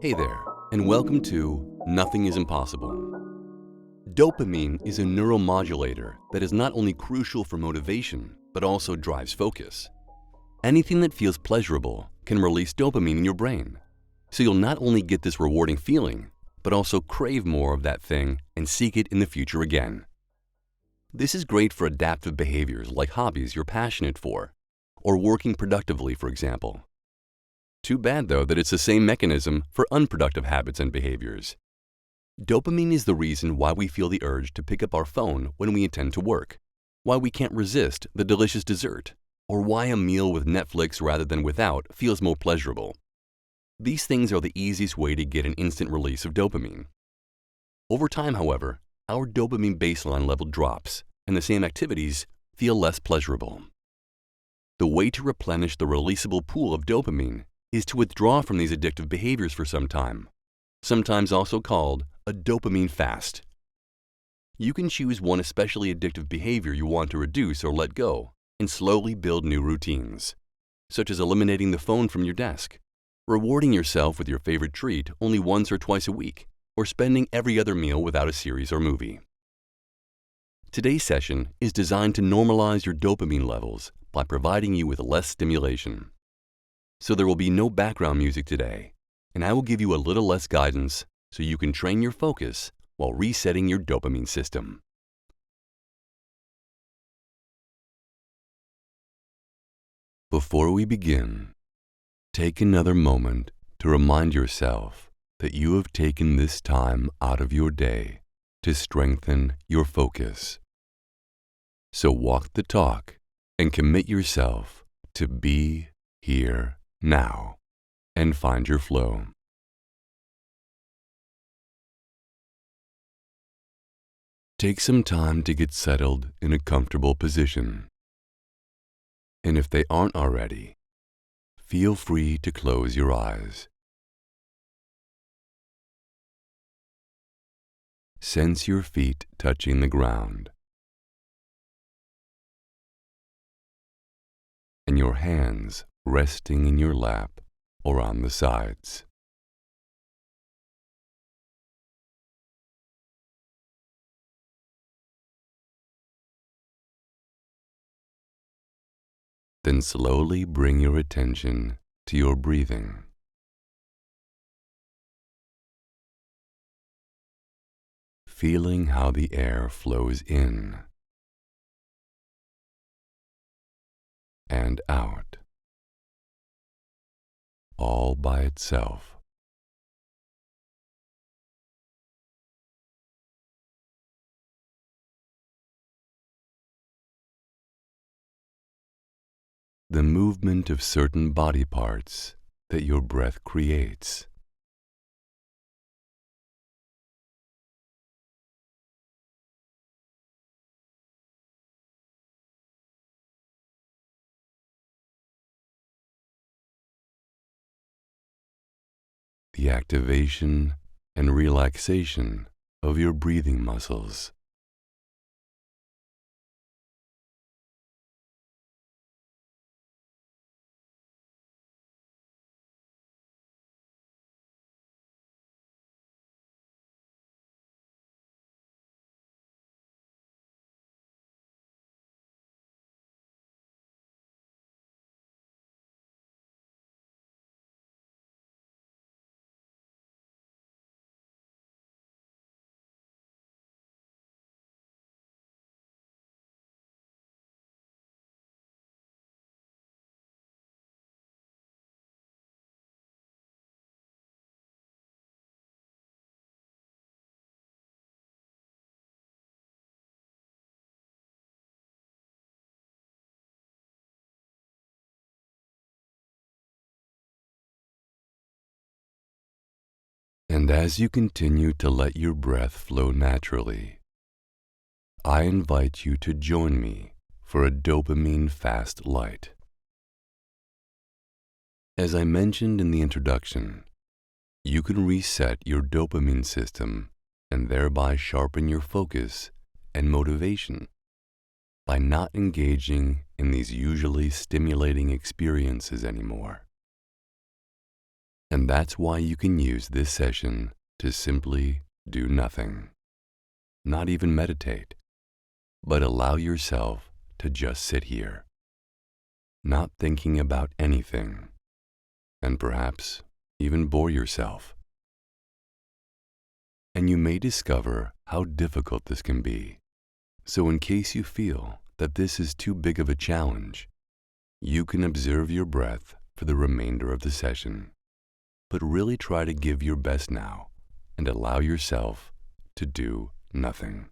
Hey there, and welcome to Nothing is Impossible. Dopamine is a neuromodulator that is not only crucial for motivation, but also drives focus. Anything that feels pleasurable can release dopamine in your brain, so you'll not only get this rewarding feeling, but also crave more of that thing and seek it in the future again. This is great for adaptive behaviors like hobbies you're passionate for, or working productively, for example. Too bad, though, that it's the same mechanism for unproductive habits and behaviors. Dopamine is the reason why we feel the urge to pick up our phone when we intend to work, why we can't resist the delicious dessert, or why a meal with Netflix rather than without feels more pleasurable. These things are the easiest way to get an instant release of dopamine. Over time, however, our dopamine baseline level drops, and the same activities feel less pleasurable. The way to replenish the releasable pool of dopamine is to withdraw from these addictive behaviors for some time, sometimes also called a dopamine fast. You can choose one especially addictive behavior you want to reduce or let go, and slowly build new routines, such as eliminating the phone from your desk, rewarding yourself with your favorite treat only once or twice a week, or spending every other meal without a series or movie. Today's session is designed to normalize your dopamine levels by providing you with less stimulation. So there will be no background music today, and I will give you a little less guidance so you can train your focus while resetting your dopamine system. Before we begin, take another moment to remind yourself that you have taken this time out of your day to strengthen your focus. So walk the talk and commit yourself to be here now and find your flow. Take some time to get settled in a comfortable position. And if they aren't already, feel free to close your eyes. Sense your feet touching the ground and your hands resting in your lap or on the sides. Then slowly bring your attention to your breathing. Feeling how the air flows in and out, all by itself. The movement of certain body parts that your breath creates. The activation and relaxation of your breathing muscles. And as you continue to let your breath flow naturally, I invite you to join me for a dopamine fast light. As I mentioned in the introduction, you can reset your dopamine system and thereby sharpen your focus and motivation by not engaging in these usually stimulating experiences anymore. And that's why you can use this session to simply do nothing, not even meditate, but allow yourself to just sit here, not thinking about anything, and perhaps even bore yourself. And you may discover how difficult this can be. So in case you feel that this is too big of a challenge, you can observe your breath for the remainder of the session, but really try to give your best now and allow yourself to do nothing.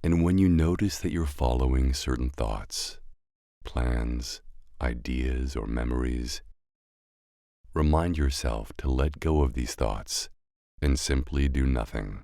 And when you notice that you're following certain thoughts, plans, ideas, or memories, remind yourself to let go of these thoughts and simply do nothing.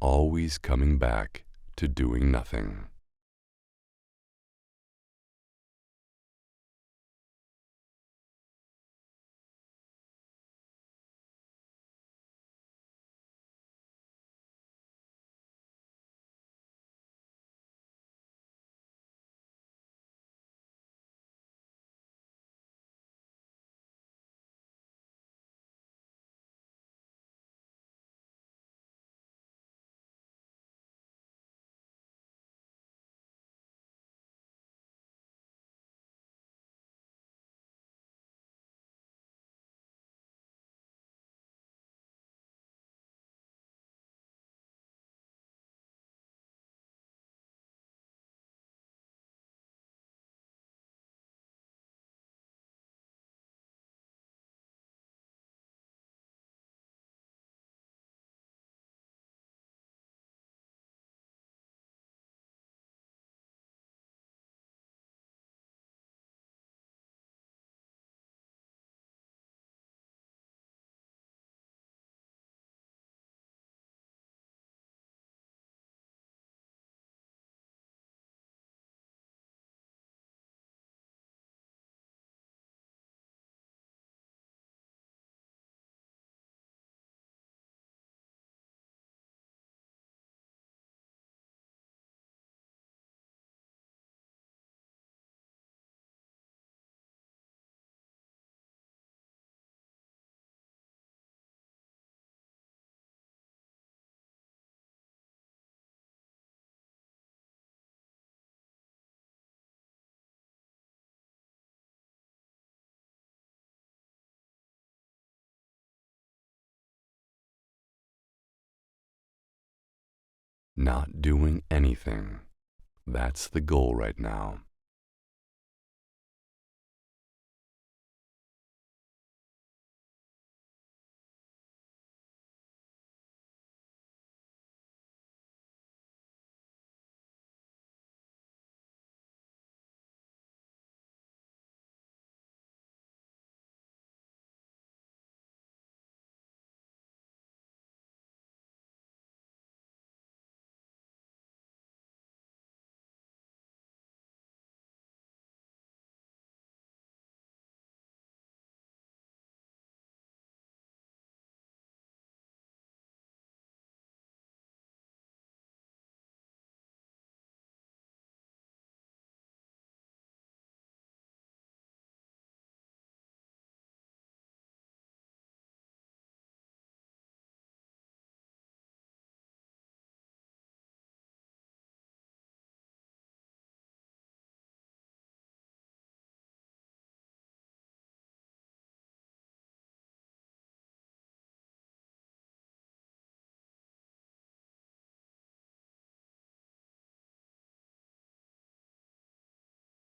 Always coming back to doing nothing. Not doing anything. That's the goal right now.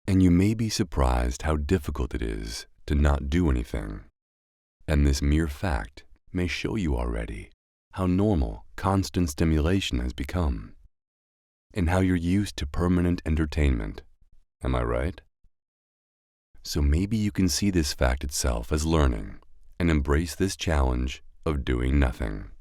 And you may be surprised how difficult it is to not do anything. And this mere fact may show you already how normal constant stimulation has become, and how you're used to permanent entertainment. Am I right? So maybe you can see this fact itself as learning and embrace this challenge of doing nothing.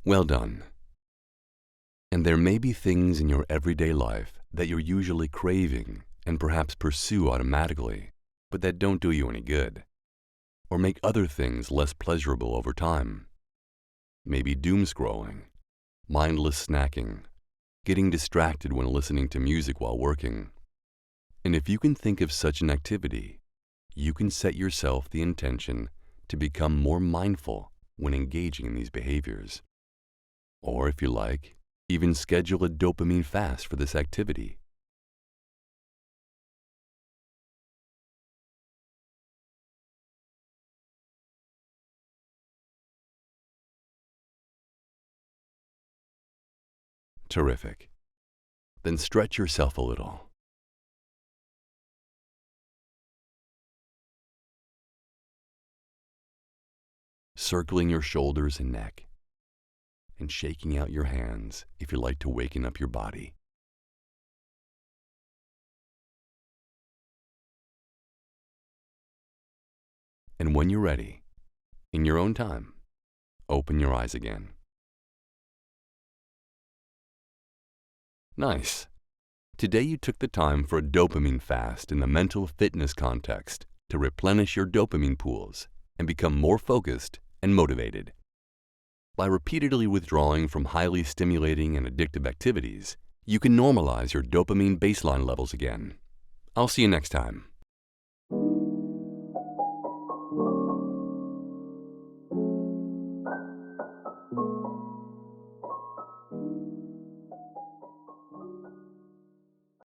Well done. And there may be things in your everyday life that you're usually craving and perhaps pursue automatically, but that don't do you any good, or make other things less pleasurable over time. Maybe doom scrolling, mindless snacking, getting distracted when listening to music while working. And if you can think of such an activity, you can set yourself the intention to become more mindful when engaging in these behaviors. Or if you like, even schedule a dopamine fast for this activity. Terrific. Then stretch yourself a little. Circling your shoulders and neck, and shaking out your hands if you like to waken up your body. And when you're ready, in your own time, open your eyes again. Nice. Today you took the time for a dopamine fast in the mental fitness context to replenish your dopamine pools and become more focused and motivated. By repeatedly withdrawing from highly stimulating and addictive activities, you can normalize your dopamine baseline levels again. I'll see you next time.